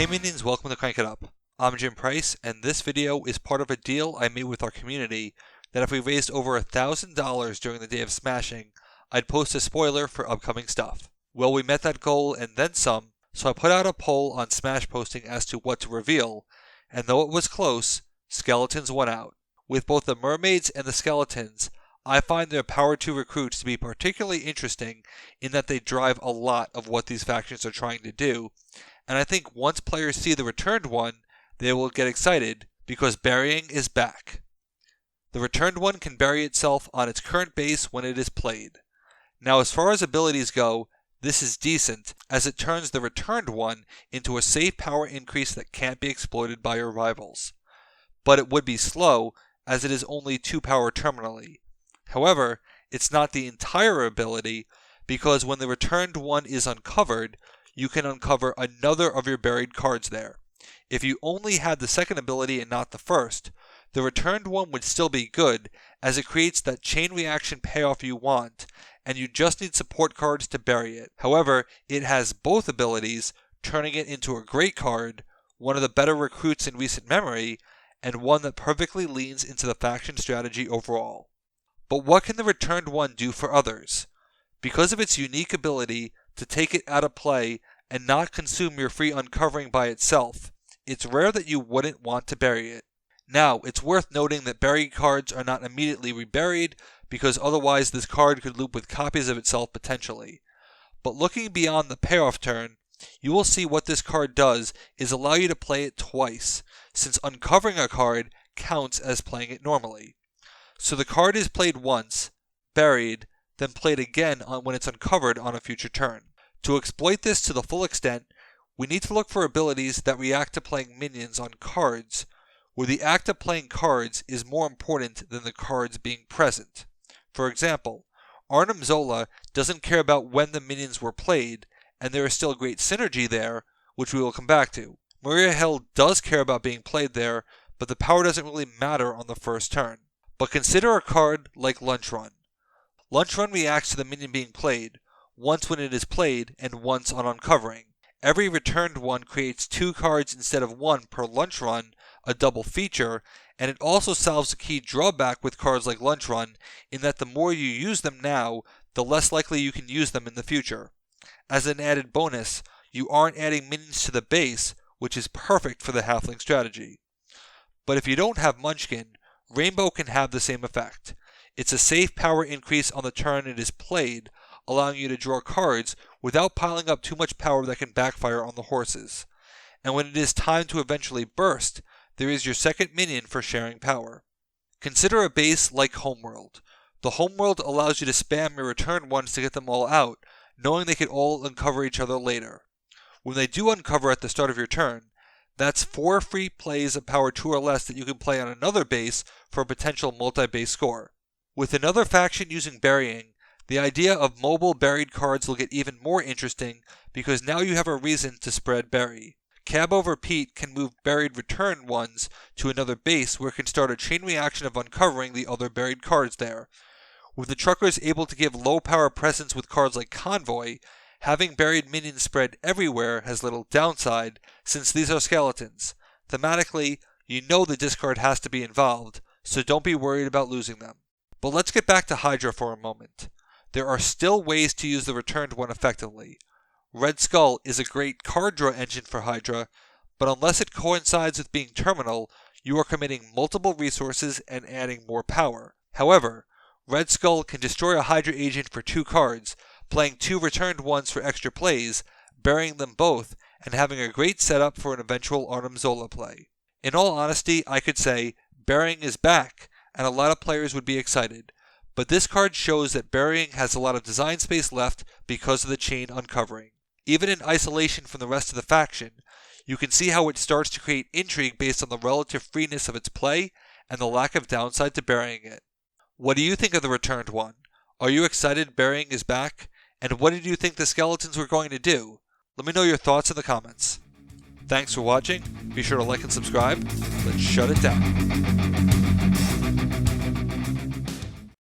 Hey minions, welcome to Crank It Up. I'm Jim Price, and this video is part of a deal I made with our community that if we raised over $1,000 during the day of smashing, I'd post a spoiler for upcoming stuff. Well, we met that goal and then some, so I put out a poll on Smash Posting as to what to reveal, and though it was close, skeletons won out. With both the mermaids and the skeletons, I find their Power 2 recruits to be particularly interesting in that they drive a lot of what these factions are trying to do, and I think once players see the returned one, they will get excited because burying is back. The returned one can bury itself on its current base when it is played. Now as far as abilities go, this is decent as it turns the returned one into a safe power increase that can't be exploited by your rivals. But it would be slow as it is only 2 power terminally. However, it's not the entire ability because when the returned one is uncovered, you can uncover another of your buried cards there. If you only had the second ability and not the first, the returned one would still be good as it creates that chain reaction payoff you want, and you just need support cards to bury it. However, it has both abilities, turning it into a great card, one of the better recruits in recent memory, and one that perfectly leans into the faction strategy overall. But what can the returned one do for others? Because of its unique ability to take it out of play and not consume your free uncovering by itself, it's rare that you wouldn't want to bury it. Now, it's worth noting that buried cards are not immediately reburied because otherwise this card could loop with copies of itself potentially. But looking beyond the payoff turn, you will see what this card does is allow you to play it twice, since uncovering a card counts as playing it normally. So the card is played once, buried, then played again when it's uncovered on a future turn. To exploit this to the full extent, we need to look for abilities that react to playing minions on cards, where the act of playing cards is more important than the cards being present. For example, Arnim Zola doesn't care about when the minions were played, and there is still great synergy there, which we will come back to. Maria Hill does care about being played there, but the power doesn't really matter on the first turn. But consider a card like Lunch Run. Lunch Run reacts to the minion being played, once when it is played and once on uncovering. Every returned one creates 2 cards instead of 1 per Lunch Run, a double feature, and it also solves a key drawback with cards like Lunch Run in that the more you use them now, the less likely you can use them in the future. As an added bonus, you aren't adding minions to the base, which is perfect for the halfling strategy. But if you don't have Munchkin, Rainbow can have the same effect. It's a safe power increase on the turn it is played, allowing you to draw cards without piling up too much power that can backfire on the horses. And when it is time to eventually burst, there is your second minion for sharing power. Consider a base like Homeworld. The Homeworld allows you to spam your return ones to get them all out, knowing they can all uncover each other later. When they do uncover at the start of your turn, that's 4 free plays of power 2 or less that you can play on another base for a potential multi-base score. With another faction using burying, the idea of mobile buried cards will get even more interesting because now you have a reason to spread bury. Cab over Pete can move buried return ones to another base where it can start a chain reaction of uncovering the other buried cards there. With the truckers able to give low power presence with cards like Convoy, having buried minions spread everywhere has little downside since these are skeletons. Thematically, you know the discard has to be involved, so don't be worried about losing them. But let's get back to Hydra for a moment. There are still ways to use the returned one effectively. Red Skull is a great card draw engine for Hydra, but unless it coincides with being terminal, you are committing multiple resources and adding more power. However, Red Skull can destroy a Hydra agent for 2 cards, playing 2 returned ones for extra plays, burying them both, and having a great setup for an eventual Arnim Zola play. In all honesty, I could say, burying is back, and a lot of players would be excited. But this card shows that burying has a lot of design space left because of the chain uncovering. Even in isolation from the rest of the faction, you can see how it starts to create intrigue based on the relative freeness of its play and the lack of downside to burying it. What do you think of the returned one? Are you excited burying is back? And what did you think the skeletons were going to do? Let me know your thoughts in the comments. Thanks for watching. Be sure to like and subscribe. Let's shut it down.